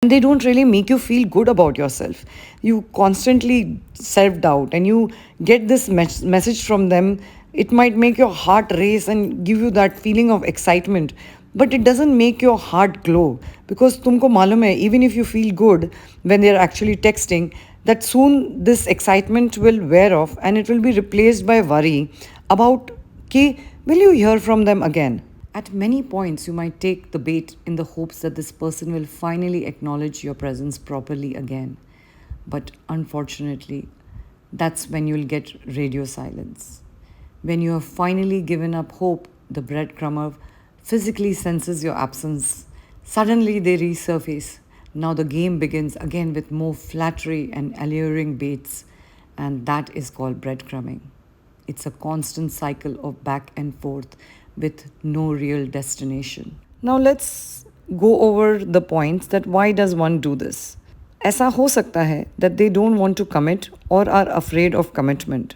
and they don't really make you feel good about yourself. You constantly self doubt, and you get this message from them. It might make your heart race and give you that feeling of excitement, but it doesn't make your heart glow, because tumko malum hai, even if you feel good when they're actually texting, that soon this excitement will wear off and it will be replaced by worry about ki, will you hear from them again? At many points, you might take the bait in the hopes that this person will finally acknowledge your presence properly again. But unfortunately, that's when you'll get radio silence. When you have finally given up hope, the breadcrumber physically senses your absence. Suddenly, they resurface. Now the game begins again with more flattery and alluring baits, and that is called breadcrumbing. It's a constant cycle of back and forth with no real destination. Now let's go over the points that why does one do this? ऐसा हो सकता है that they don't want to commit or are afraid of commitment.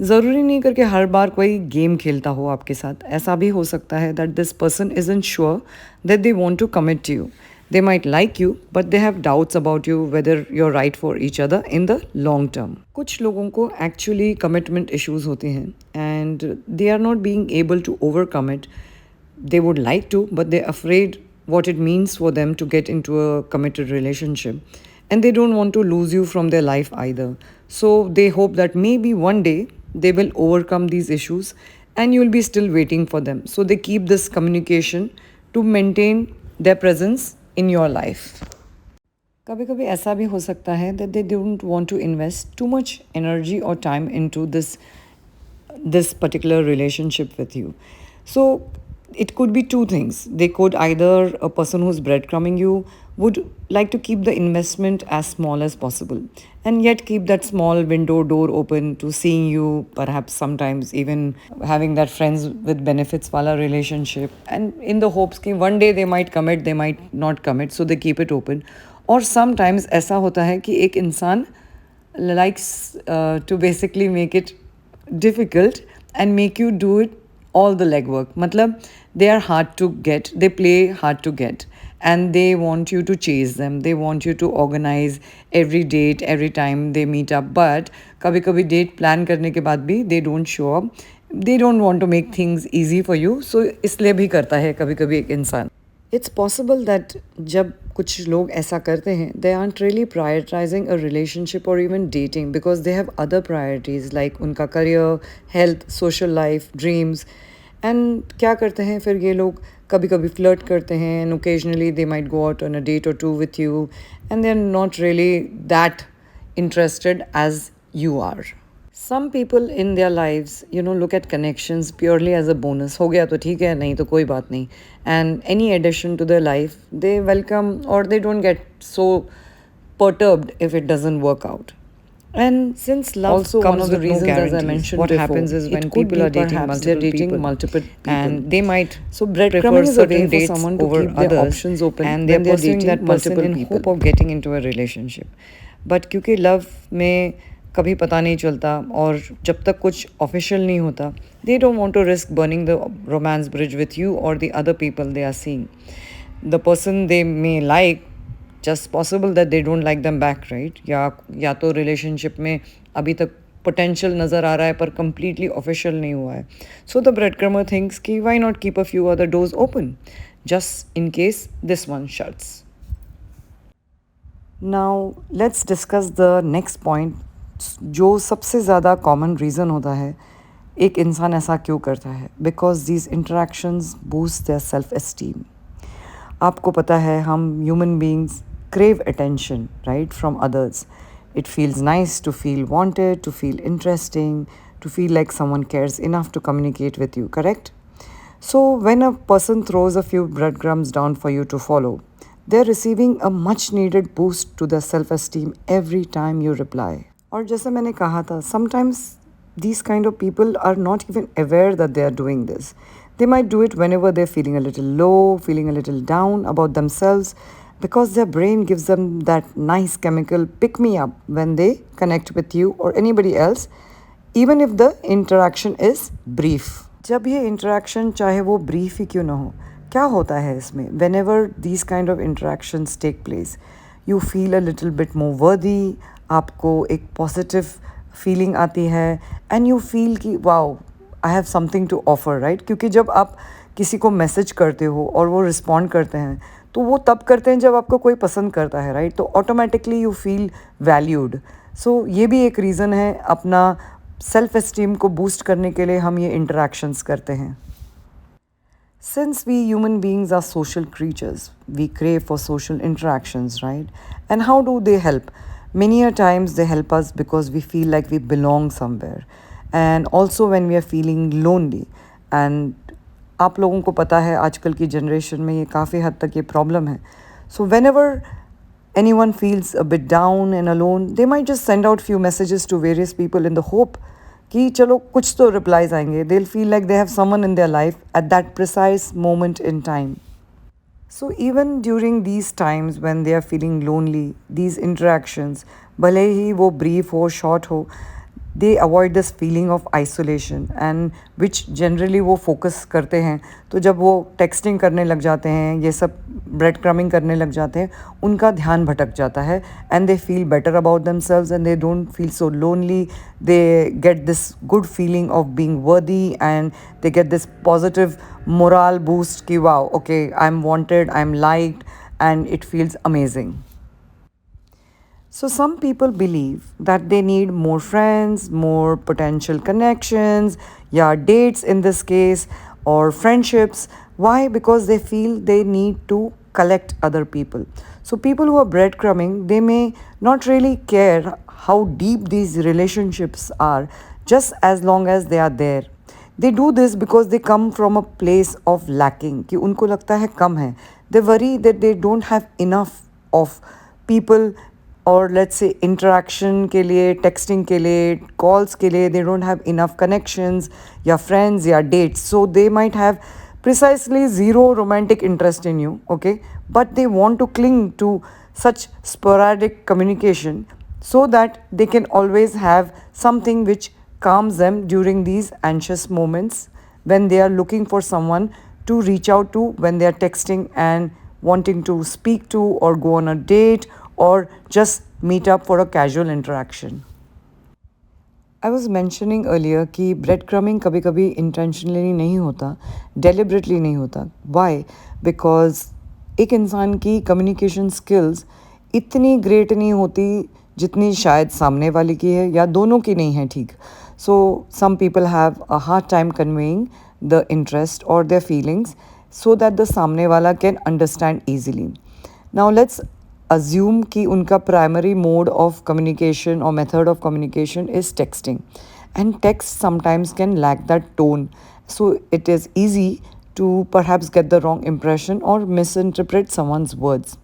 ज़रूरी नहीं करके हर बार कोई game खेलता हो आपके साथ. ऐसा भी हो सकता है that this person isn't sure that they want to commit to you. They might like you, but they have doubts about you whether you're right for each other in the long term. कुछ लोगों को actually commitment issues होते हैं and they are not being able to overcome it. They would like to, but they're afraid what it means for them to get into a committed relationship. And they don't want to lose you from their life either. So they hope that maybe one day they will overcome these issues and you'll be still waiting for them. So they keep this communication to maintain their presence in your life. कभी कभी ऐसा भी हो सकता है that they don't want to invest too much energy or time into this particular relationship with you. So it could be two things. They could either, a person who's breadcrumbing you would like to keep the investment as small as possible and yet keep that small window door open to seeing you, perhaps sometimes even having that friends with benefits wala relationship, and in the hopes कि one day they might commit, they might not commit, so they keep it open. Or sometimes ऐसा होता है कि एक इंसान likes to basically make it difficult and make you do it all the legwork. Matlab, they are hard to get, they play hard to get, and they want you to chase them. They want you to organize every date, every time they meet up. But कभी कभी date plan करने के बाद भी they don't show up. They don't want to make things easy for you. So इसलिए भी करता है कभी कभी एक इंसान. It's possible that जब कुछ लोग ऐसा करते हैं, they aren't really prioritizing a relationship or even dating because they have other priorities like उनका career, health, social life, dreams. And क्या करते हैं फिर ये लोग, कभी कभी flirt करते हैं, and occasionally they might go out on a date or two with you, and they're not really that interested as you are. Some people in their lives, look at connections purely as a bonus. हो गया तो ठीक है, नहीं तो कोई बात नहीं. And any addition to their life, they welcome, or they don't get so perturbed if it doesn't work out. And since love also comes one of the reasons, as I mentioned what before, happens is when people are dating multiple people, and they might breadcrumbing is a way for someone to keep their options open, and they're pursuing that multiple in hope of getting into a relationship. But क्योंकि love में कभी पता नहीं चलता और जब तक कुछ ऑफिशियल नहीं होता, they don't want to risk burning the romance bridge with you or the other people they are seeing. The person they may like, just possible that they don't like them back, right? या तो relationship में अभी तक potential नज़र आ रहा है पर completely official नहीं हुआ है. So the breadcrumber thinks कि why not keep a few other doors open just in case this one shuts. Now let's discuss the next point, जो सबसे ज़्यादा कॉमन रीज़न होता है एक इंसान ऐसा क्यों करता है. Because these interactions boost their self esteem. आपको पता है हम human beings crave attention, right, from others. It feels nice to feel wanted, to feel interesting, to feel like someone cares enough to communicate with you, correct? So when a person throws a few breadcrumbs down for you to follow, they're receiving a much needed boost to their self-esteem every time you reply. और जैसे मैंने कहा था, sometimes these kind of people are not even aware that they are doing this. They might do it whenever they're feeling a little low, feeling a little down about themselves, because their brain gives them that nice chemical pick-me-up when they connect with you or anybody else, even if the interaction is brief. जब ये interaction चाहे वो brief ही क्यों ना हो, क्या होता है इसमें? Whenever these kind of interactions take place, you feel a little bit more worthy, आपको एक positive feeling आती है, and you feel कि wow, I have something to offer, right? क्योंकि जब आप किसी को मैसेज करते हो और वो रिस्पॉन्ड करते हैं, तो वो तब करते हैं जब आपको कोई पसंद करता है, राइट? तो ऑटोमेटिकली यू फील वैल्यूड. सो ये भी एक रीज़न है अपना सेल्फ एस्टीम को बूस्ट करने के लिए हम ये इंटरेक्शंस करते हैं. Since we human beings are social creatures, we crave for social interactions, right? And how do they help? Many a times they help us because we feel like we belong somewhere. And also when we are feeling lonely. And आप लोगों को पता है आजकल की generation में ये काफ़ी हद तक ये प्रॉब्लम है. So whenever anyone feels a bit down and alone, they might just send out few messages to various people in the hope कि चलो कुछ तो रिप्लाईज आएंगे. They will feel like they have someone in their life at that precise moment in time. So even during these times when they are feeling lonely, these interactions, भले ही वो brief हो, short हो, they avoid this feeling of isolation and which generally वो focus करते हैं. तो जब वो texting करने लग जाते हैं, ये सब bread crumbing करने लग जाते हैं, उनका ध्यान भटक जाता है and they feel better about themselves and they don't feel so lonely. They get this good feeling of being worthy and they get this positive morale boost कि wow, okay, I'm wanted, I'm liked and it feels amazing. So some people believe that they need more friends, more potential connections, yeah, dates in this case, or friendships. Why? Because they feel they need to collect other people. So people who are breadcrumbing, they may not really care how deep these relationships are, just as long as they are there. They do this because they come from a place of lacking, कि उनको लगता है कम है. They worry that they don't have enough of people or let's say interaction के लिए, texting के लिए, calls के लिए, they don't have enough connections या friends या dates. So they might have precisely zero romantic interest in you, okay? But they want to cling to such sporadic communication so that they can always have something which calms them during these anxious moments when they are looking for someone to reach out to, when they are texting and wanting to speak to or go on a date or just meet up for a casual interaction. I was mentioning earlier कि breadcrumbing कभी कभी intentionally नहीं होता, deliberately नहीं होता. Why? Because एक इंसान की communication skills इतनी great नहीं होती जितनी शायद सामने वाले की है या दोनों की नहीं है, ठीक. So some people have a hard time conveying the interest or their feelings so that the सामने वाला can understand easily. Now let's assume कि उनका primary mode of communication or method of communication is texting, and text sometimes can lack that tone, so it is easy to perhaps get the wrong impression or misinterpret someone's words.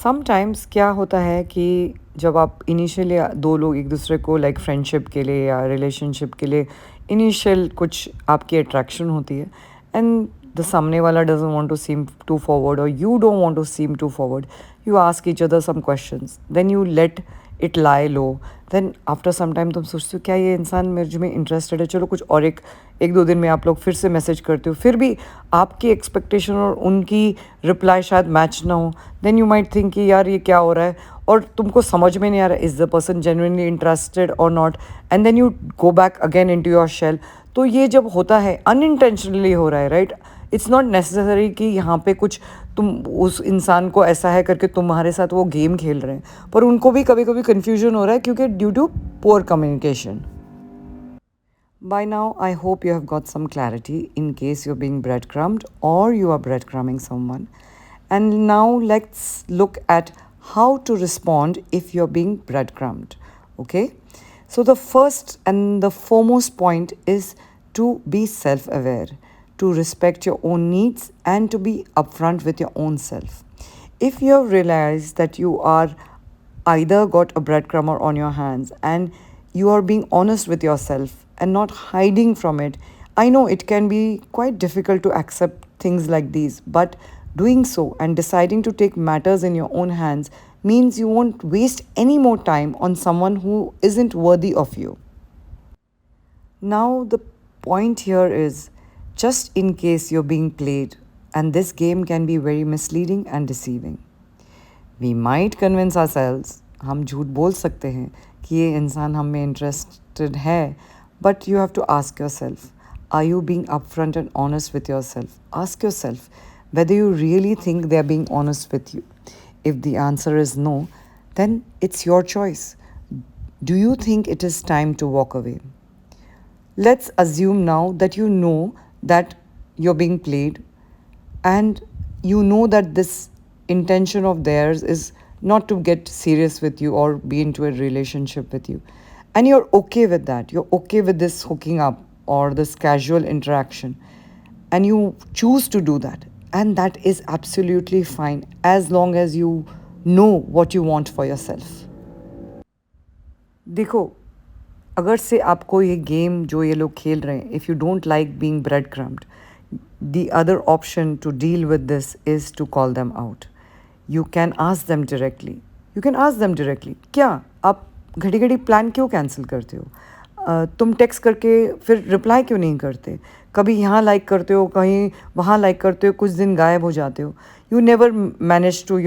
Sometimes क्या होता है कि जब आप initially दो लोग एक दूसरे को लाइक फ्रेंडशिप के लिए या रिलेशनशिप के लिए इनिशियल कुछ आपकी अट्रैक्शन होती है एंड the सामने वाला doesn't want to seem too forward or you don't want to seem too forward, you ask each other some questions, then you let it lie low, then after some time तुम सोचते हो क्या ये इंसान मेरे में इंटरेस्टेड है, चलो कुछ और एक दो दिन में आप लोग फिर से मैसेज करते हो, फिर भी आपकी एक्सपेक्टेशन और उनकी रिप्लाई शायद मैच ना हो, देन यू माइट थिंक कि यार ये क्या हो रहा है और तुमको समझ में नहीं आ रहा is the person genuinely interested और not, and then you go back again into your shell. तो ये जब होता है अनइंटेंशनली हो रहा है, राइट? इट्स नॉट नेसेसरी कि यहाँ पे कुछ तुम उस इंसान को ऐसा है करके तुम्हारे साथ वो गेम खेल रहे हैं, पर उनको भी कभी कभी कन्फ्यूजन हो रहा है क्योंकि due to poor communication. By now, I hope you have got some clarity in case you're being breadcrumbed or you are breadcrumbing someone. And now let's look at how to respond if you're being breadcrumbed. Okay? So the first and the foremost point is to be self-aware, to respect your own needs and to be upfront with your own self. If you have realized that you are either got a breadcrumber on your hands and you are being honest with yourself and not hiding from it, I know it can be quite difficult to accept things like these, but doing so and deciding to take matters in your own hands means you won't waste any more time on someone who isn't worthy of you. Now, the point here is just in case you're being played, and this game can be very misleading and deceiving. We might convince ourselves, हम झूठ बोल सकते हैं कि ये इंसान हम में इंटरेस्टेड है, but you have to ask yourself, are you being upfront and honest with yourself? Ask yourself whether you really think they are being honest with you. If the answer is no, then it's your choice. Do you think it is time to walk away? Let's assume now that you know that you're being played, and you know that this intention of theirs is not to get serious with you or be into a relationship with you. And you're okay with that. You're okay with this hooking up or this casual interaction. And you choose to do that. And that is absolutely fine as long as you know what you want for yourself. देखो, अगर से आपको ये game जो ये लोग खेल रहे हैं, if you don't like being breadcrumbed, the other option to deal with this is to call them out. You can ask them directly. You can ask them directly. क्या आप घड़ी घड़ी प्लान क्यों कैंसिल करते हो? तुम text करके फिर रिप्लाई क्यों नहीं करते? कभी यहाँ लाइक करते हो, कहीं वहाँ लाइक करते हो, कुछ दिन गायब हो जाते हो. You never manage to,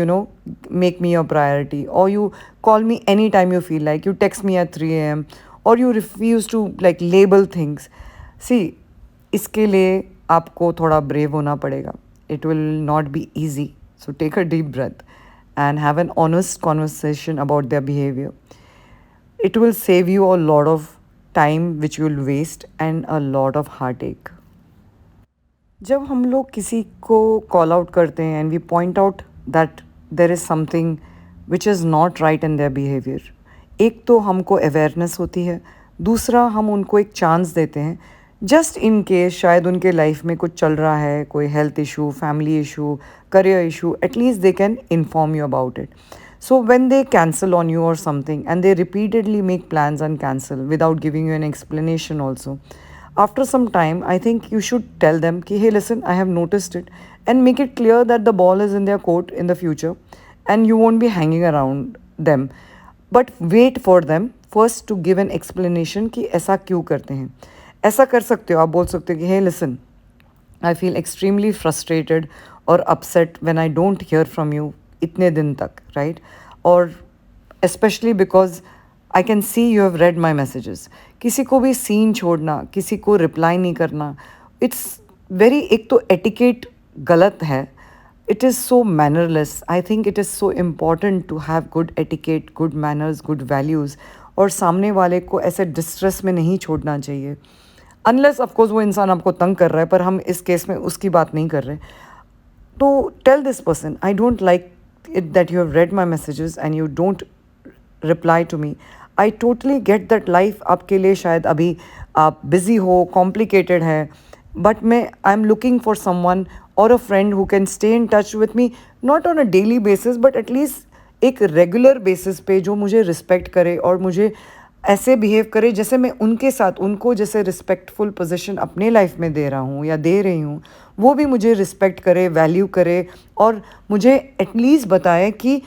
make me your priority, or you call me anytime you feel like. You text me at 3 a.m. or you refuse to label things. See, इसके लिए आपको थोड़ा ब्रेव होना पड़ेगा. It will not be easy. So take a deep breath and have an honest conversation about their behavior. It will save you a lot of time which you will waste and a lot of heartache. जब हम लोग किसी को call out करते हैं and we point out that there is something which is not right in their behaviour, एक तो हमको अवेयरनेस होती है, दूसरा हम उनको एक चांस देते हैं जस्ट इन केस शायद उनके लाइफ में कुछ चल रहा है, कोई health issue, family issue, career issue, at least they can inform you about it. So when they cancel on you or something and they repeatedly make plans and cancel without giving you an explanation also, after some time I think you should tell them ki, hey listen, I have noticed it, and make it clear that the ball is in their court in the future and you won't be hanging around them, but wait for them first to give an explanation कि ऐसा क्यों करते हैं. ऐसा कर सकते हो, आप बोल सकते हो कि hey listen, I feel extremely frustrated or upset when I don't hear from you इतने दिन तक, राइट? और specially because I can see you have read my messages. किसी को भी सीन छोड़ना, किसी को रिप्लाई नहीं करना, इट्स वेरी, एक तो एटिकेट गलत है. It is so mannerless. I think it is so important to have good etiquette, good manners, good values, और सामने वाले को ऐसे डिस्ट्रेस में नहीं छोड़ना चाहिए अनलेस ऑफकोर्स वो इंसान आपको तंग कर रहा है, पर हम इस केस में उसकी बात नहीं कर रहे. तो tell this person, I don't like it that you have read my messages and you don't reply to me. I totally get that life आपके लिए शायद अभी आप busy हो, complicated है, but मैं I'm looking for someone or a friend who can stay in touch with me not on a daily basis but at least एक regular basis पे, जो मुझे respect करे और मुझे ऐसे बिहेव करे जैसे मैं उनके साथ, उनको जैसे रिस्पेक्टफुल पोजीशन अपने लाइफ में दे रहा हूँ या दे रही हूँ, वो भी मुझे रिस्पेक्ट करे, वैल्यू करे, और मुझे एटलीस्ट बताए कि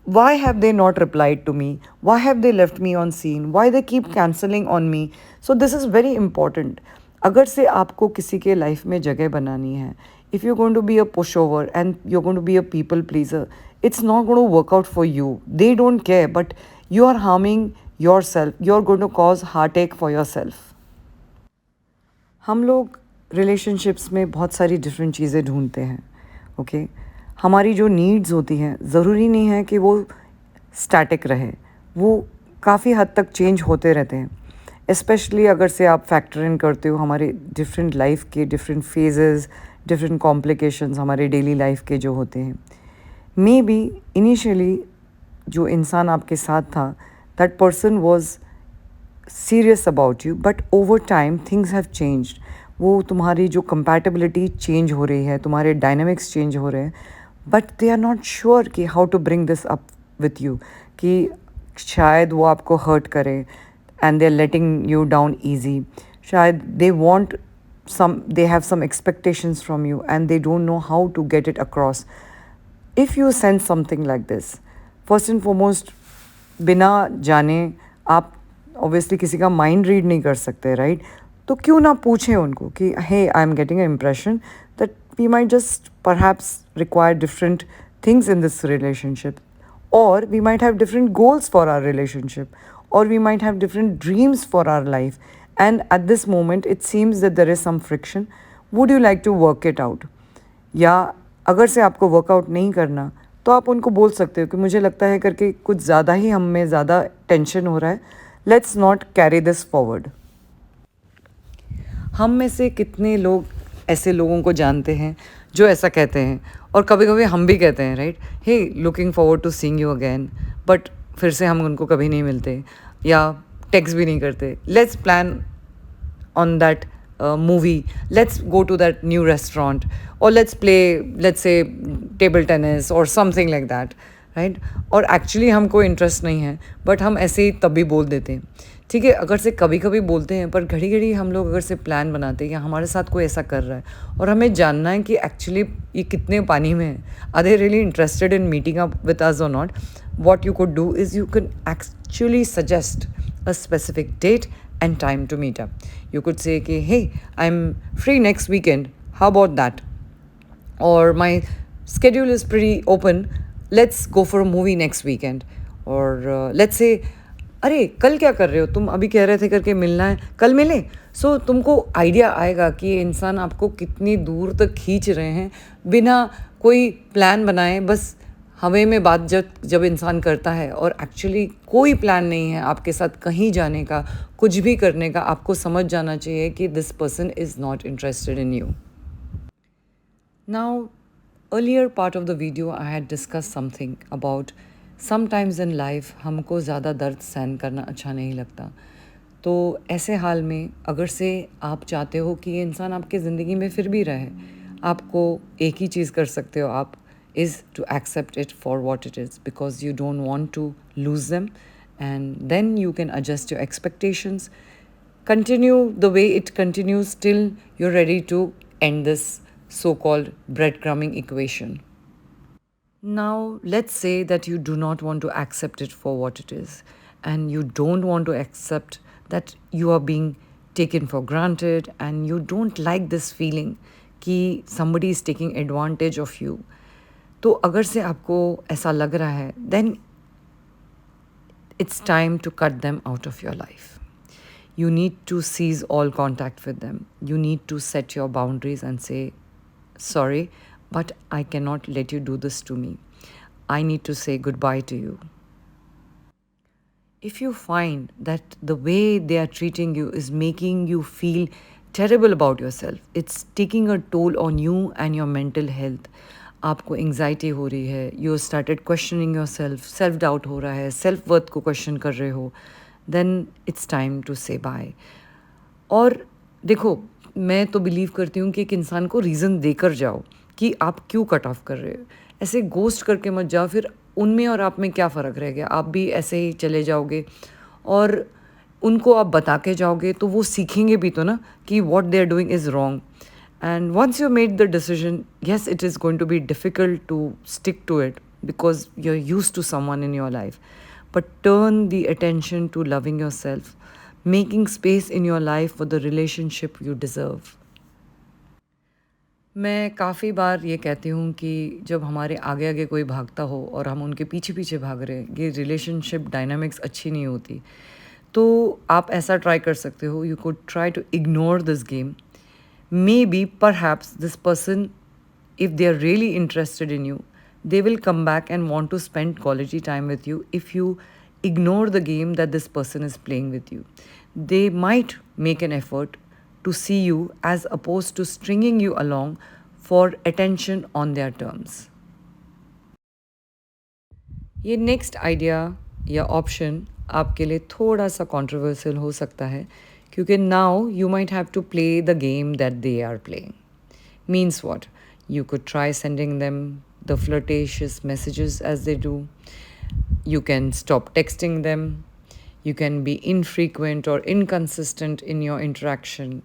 why have they not replied to me, why have they left me on seen, why they keep cancelling on me. So this is very important. अगर से आपको किसी के लाइफ में जगह बनानी है, if you going to be a pushover and you going to be a people pleaser, it's not going to work out for you. They don't care, but you are harming yourself. You're going to cause heartache for yourself. हम लोग relationships में बहुत सारी different चीज़ें ढूंढते हैं, okay? हमारी जो नीड्स होती हैं ज़रूरी नहीं है कि वो स्टैटिक रहे, वो काफ़ी हद तक चेंज होते रहते हैं. स्पेशली अगर से आप फैक्टर इन करते हो हमारे डिफरेंट लाइफ के डिफरेंट फेजेस, डिफरेंट कॉम्प्लिकेशंस हमारे डेली लाइफ के जो होते हैं. मे बी इनिशियली जो इंसान आपके साथ था, that person was serious about you, but over time things have changed. वो तुम्हारी जो compatibility change हो रही है, तुम्हारे dynamics change हो रहे हैं, but they are not sure कि how to bring this up with you, कि शायद वो आपको hurt करे and they are letting you down easy. शायद they want they have some expectations from you and they don't know how to get it across. If you sense something like this, first and foremost, बिना जाने आप obviously किसी का mind read नहीं कर सकते, right? तो क्यों ना पूछें उनको कि hey, I am getting a impression that we might just perhaps require different things in this relationship, or we might have different goals for our relationship, or we might have different dreams for our life, and at this moment it seems that there is some friction. Would you like to work it out? या अगर से आपको workout नहीं करना, तो आप उनको बोल सकते हो कि मुझे लगता है करके कुछ ज़्यादा ही हम में ज़्यादा टेंशन हो रहा है, let's not carry this forward. हम में से कितने लोग ऐसे लोगों को जानते हैं जो ऐसा कहते हैं, और कभी कभी हम भी कहते हैं, right, he looking forward to seeing you again, but फिर से हम उनको कभी नहीं मिलते या टेक्स्ट भी नहीं करते। Let's plan on that movie, let's go to that new restaurant, or let's play, let's say, table tennis or something like that, right? और एक्चुअली हमको इंटरेस्ट नहीं है, बट हम ऐसे ही तभी बोल देते हैं, ठीक है। अगर से कभी कभी बोलते हैं, पर घड़ी घड़ी हम लोग अगर से प्लान बनाते हैं या हमारे साथ कोई ऐसा कर रहा है और हमें जानना है कि एक्चुअली ये कितने पानी में है, are they really interested in meeting up with us और not, what you could do is you can actually suggest a specific date and time to meet up. You could say, okay, hey, I'm free next weekend. How about that? Or my schedule is pretty open. Let's go for a movie next weekend. Or let's say, अरे कल क्या कर रहे हो तुम, अभी कह रहे थे करके मिलना है, कल मिलें। सो तुमको आइडिया आएगा कि ये इंसान आपको कितनी दूर तक खींच रहे हैं बिना कोई प्लान बनाए। बस हमें में बात जब जब इंसान करता है और एक्चुअली कोई प्लान नहीं है आपके साथ कहीं जाने का, कुछ भी करने का, आपको समझ जाना चाहिए कि this person is not interested in you. Now earlier part of the video I had discuss something about sometimes in life हमको ज़्यादा दर्द सहन करना अच्छा नहीं लगता। तो ऐसे हाल में अगर से आप चाहते हो कि ये इंसान आपके ज़िंदगी में फिर भी रहे, आपको एक ही चीज़ कर सकते हो आप, is to accept it for what it is, because you don't want to lose them, and then you can adjust your expectations, continue the way it continues till you're ready to end this so-called breadcrumbing equation. Now let's say that you do not want to accept it for what it is, and you don't want to accept that you are being taken for granted, and you don't like this feeling कि somebody is taking advantage of you. तो अगर से आपको ऐसा लग रहा है, then it's time to cut them out of your life. You need to cease all contact with them. You need to set your boundaries and say, sorry, but I cannot let you do this to me. I need to say goodbye to you. If you find that the way they are treating you is making you feel terrible about yourself, it's taking a toll on you and your mental health, आपको anxiety हो रही है, you started questioning your self, self doubt हो रहा है, self worth को question कर रहे हो, देन इट्स टाइम टू से बाय। और देखो, मैं तो बिलीव करती हूँ कि एक इंसान को रीज़न देकर जाओ कि आप क्यों कट ऑफ कर रहे हो। ऐसे गोस्ट करके मत जाओ, फिर उनमें और आप में क्या फ़र्क रह गया, आप भी ऐसे ही चले जाओगे और उनको आप बता के जाओगे तो वो सीखेंगे भी तो ना कि what they are doing is wrong. And once you made the decision, yes, it is going to be difficult to stick to it because you're used to someone in your life. But turn the attention to loving yourself, making space in your life for the relationship you deserve. मैं काफ़ी बार ये कहती हूँ कि जब हमारे आगे आगे कोई भागता हो और हम उनके पीछे पीछे भाग रहे हैं, ये रिलेशनशिप डायनामिक्स अच्छी नहीं होती। तो आप ऐसा ट्राई कर सकते हो, you could try to ignore this game. Maybe, perhaps, this person, if they are really interested in you, they will come back and want to spend quality time with you if you ignore the game that this person is playing with you. They might make an effort to see you as opposed to stringing you along for attention on their terms. ये next idea या option आपके लिए थोड़ा सा controversial हो सकता है, क्योंकि now you might have to play the game that they are playing. Means what? You could try sending them the flirtatious messages as they do. You can stop texting them. You can be infrequent or inconsistent in your interaction.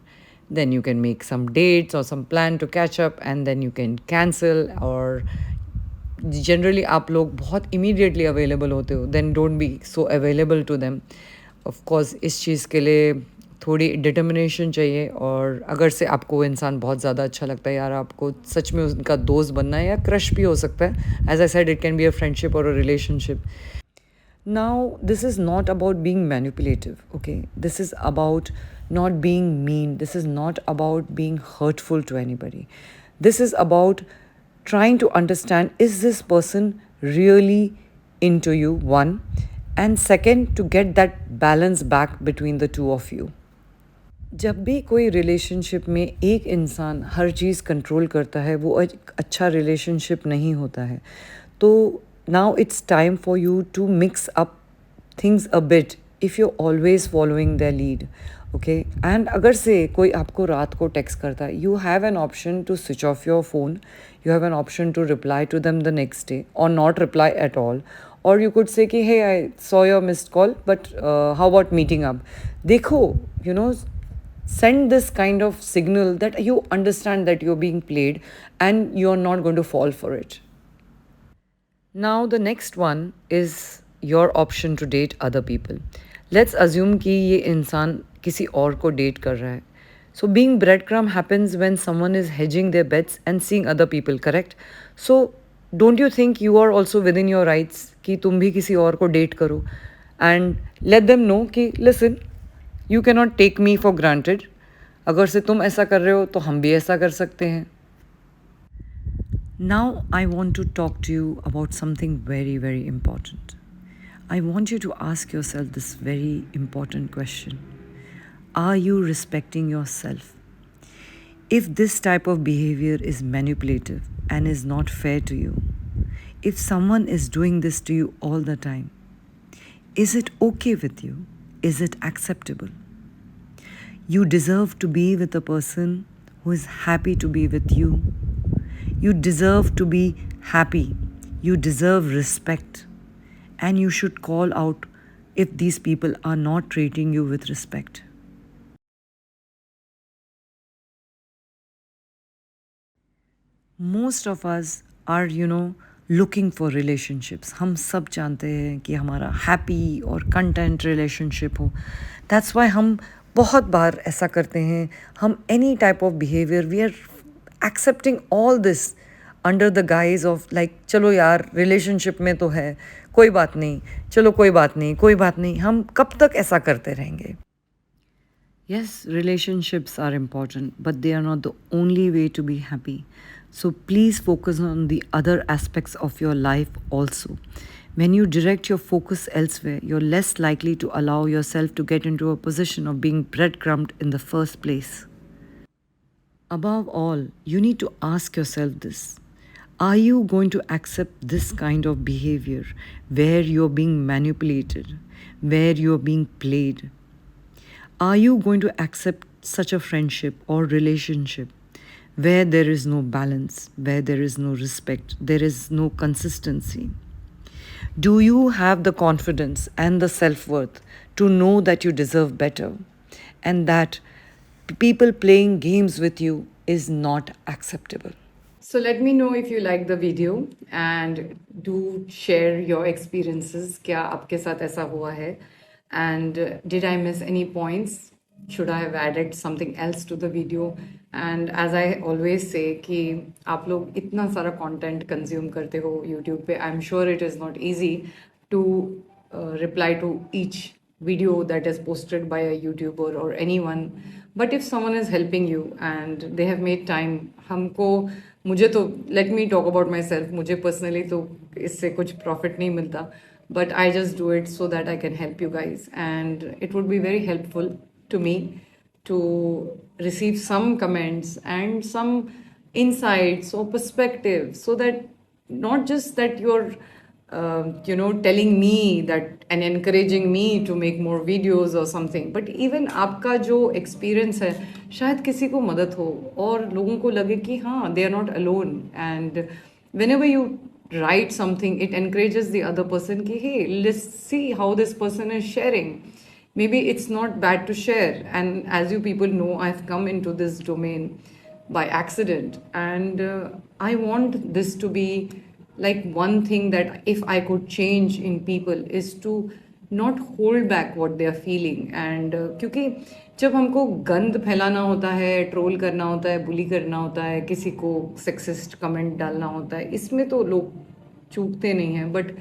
Then you can make some dates or some plan to catch up, and then you can cancel. Or generally आप लोग बहुत immediately available होते हो, then don't be so available to them. Of course इस चीज़ के लिए थोड़ी determination चाहिए, और अगर से आपको इंसान बहुत ज़्यादा अच्छा लगता है यार, आपको सच में उनका दोस्त बनना है, या क्रश भी हो सकता है, as I said it can be a friendship और a relationship. Now, this is not about being manipulative, okay? This is about not being mean. This is not about being hurtful to anybody. This is about trying to understand, is this person really into you? One. And second, to get that balance back between the two of you. जब भी कोई relationship में एक इंसान हर चीज़ control करता है, वो एक अच्छा रिलेशनशिप नहीं होता है. तो now it's time for you to mix up things a bit if you always following the lead, okay. And अगर से कोई आपको रात को टेक्स्ट करता है, you have an option to switch off your phone, you have an option to reply to them the next day or not reply at all, or you could say ki, hey, I saw your missed call, but how about meeting up. Dekho, you know, send this kind of signal that you understand that you're being played and you're not going to fall for it. Now, the next one is your option to date other people. Let's assume कि ये इंसान किसी और को date कर रहा है. So, being breadcrumb happens when someone is hedging their bets and seeing other people, correct? So, don't you think you are also within your rights कि तुम भी किसी और को date करो and let them know कि listen, you cannot take me for granted. अगर से तुम ऐसा कर रहे हो तो हम भी ऐसा कर सकते हैं. Now, I want to talk to you about something very, very important. I want you to ask yourself this very important question. Are you respecting yourself? If this type of behavior is manipulative and is not fair to you, if someone is doing this to you all the time, is it okay with you? Is it acceptable? You deserve to be with a person who is happy to be with you. You deserve to be happy. You deserve respect. And you should call out if these people are not treating you with respect. Most of us are, looking for relationships. हम सब जानते हैं कि हमारा happy और content relationship हो. That's why हम बहुत बार ऐसा करते हैं. हम any type of behavior, we are accepting all this under the guise of like, चलो यार relationship में तो है, कोई बात नहीं, चलो कोई बात नहीं, कोई बात नहीं. हम कब तक ऐसा करते रहेंगे? Yes, relationships are important, but they are not the only way to be happy. So please focus on the other aspects of your life also. When you direct your focus elsewhere, you're less likely to allow yourself to get into a position of being breadcrumbed in the first place. Above all, you need to ask yourself this. Are you going to accept this kind of behavior where you're being manipulated, where you're being played? Are you going to accept such a friendship or relationship where there is no balance, where there is no respect, there is no consistency? Do you have the confidence and the self-worth to know that you deserve better and that people playing games with you is not acceptable? So let me know if you like the video and do share your experiences. क्या आपके साथ ऐसा हुआ है? And did I miss any points? Should I have added something else to the video? And as I always say कि आप लोग इतना सारा content consume करते हो YouTube पे, I'm sure it is not easy to reply to each video that is posted by a YouTuber or anyone. But if someone is helping you and they have made time, मुझे तो let me talk about myself. मुझे personally तो इससे कुछ profit नहीं मिलता, but I just do it so that I can help you guys, and it would be very helpful to me to receive some comments and some insights or perspectives, so that not just that you're telling me that and encouraging me to make more videos or something, but even आपका जो experience है शायद किसी को मदद हो और लोगों को लगे कि हाँ, they are not alone. And whenever you write something, it encourages the other person कि hey, let's see how this person is sharing. Maybe it's not bad to share. And as you people know, I've come into this domain by accident, and I want this to be like one thing that if I could change in people is to not hold back what they are feeling. And क्योंकि जब हमको गंद फैलाना होता है, troll करना होता है, बुली करना होता है, किसी को सेक्सिस्ट कमेंट डालना होता है, इसमें तो लोग चूकते नहीं हैं. बट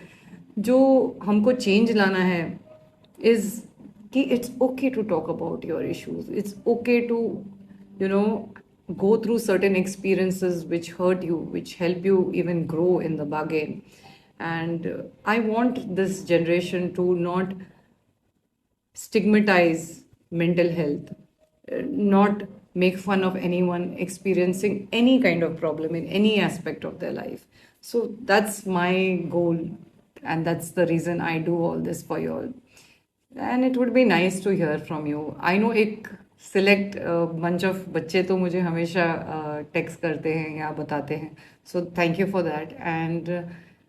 जो हमको चेंज लाना है is कि it's okay to talk about your issues. It's okay to, you know, go through certain experiences which hurt you, which help you even grow in the bargain. And I want this generation to not stigmatize mental health, not make fun of anyone experiencing any kind of problem in any aspect of their life. So that's my goal, and that's the reason I do all this for you all. And it would be nice to hear from you. I know एक select bunch of बच्चे तो मुझे हमेशा text करते हैं या बताते हैं. So thank you for that. And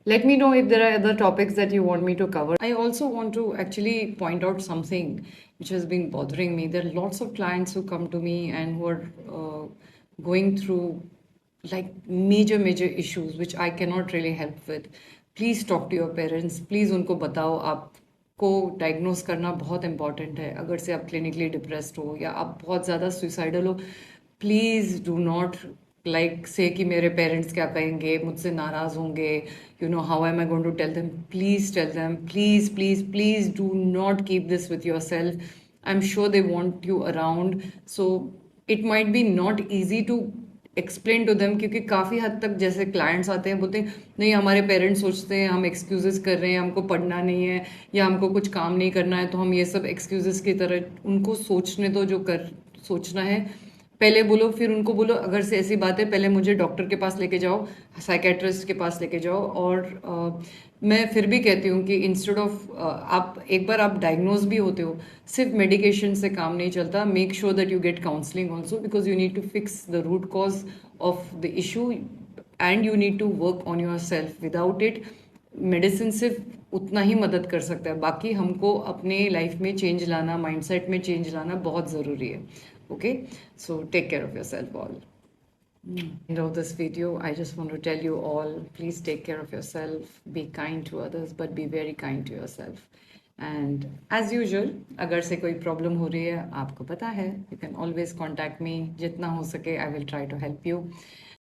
let me know if there are other topics that you want me to cover. I also want to actually point out something which has been bothering me. There are lots of clients who come to me and who are going through like major issues which I cannot really help with. Please talk to your parents. Please उनको बताओ. आपको diagnose करना बहुत important है. अगर से आप clinically depressed हो या आप बहुत ज़्यादा सुइसाइडल हो, please do not like say कि मेरे पेरेंट्स क्या कहेंगे, मुझसे नाराज़ होंगे, you know, how am I going to tell them? Please tell them. Please do not keep this with yourself. I'm sure they want you around. So it might be not easy to explain to them, क्योंकि काफ़ी हद तक जैसे clients आते हैं बोलते हैं नहीं हमारे पेरेंट्स सोचते हैं हम एक्सक्यूजेस कर रहे हैं, हमको पढ़ना नहीं है या हमको कुछ काम नहीं करना है, तो हम ये सब एक्सक्यूजेस की तरह उनको सोचने दो. जो कर सोचना है पहले बोलो, फिर उनको बोलो अगर से ऐसी बात है पहले मुझे डॉक्टर के पास लेके जाओ, साइकेट्रिस्ट के पास लेके जाओ. और मैं फिर भी कहती हूँ कि इंस्टेड ऑफ आप एक बार आप डायग्नोज भी होते हो, सिर्फ मेडिकेशन से काम नहीं चलता. Make sure that you get counselling also, because you need to fix the root cause of the issue and you need to work on your self. Without it medicine सिर्फ उतना ही मदद कर सकता है, बाकी हमको अपने लाइफ में चेंज लाना, माइंडसेट में चेंज लाना बहुत ज़रूरी है. Okay, so take care of yourself all. End of this video, I just want to tell you all, please take care of yourself, be kind to others, but be very kind to yourself. And as usual, अगर से कोई problem हो रही है, आपको पता है, you can always contact me. जितना हो सके, I will try to help you.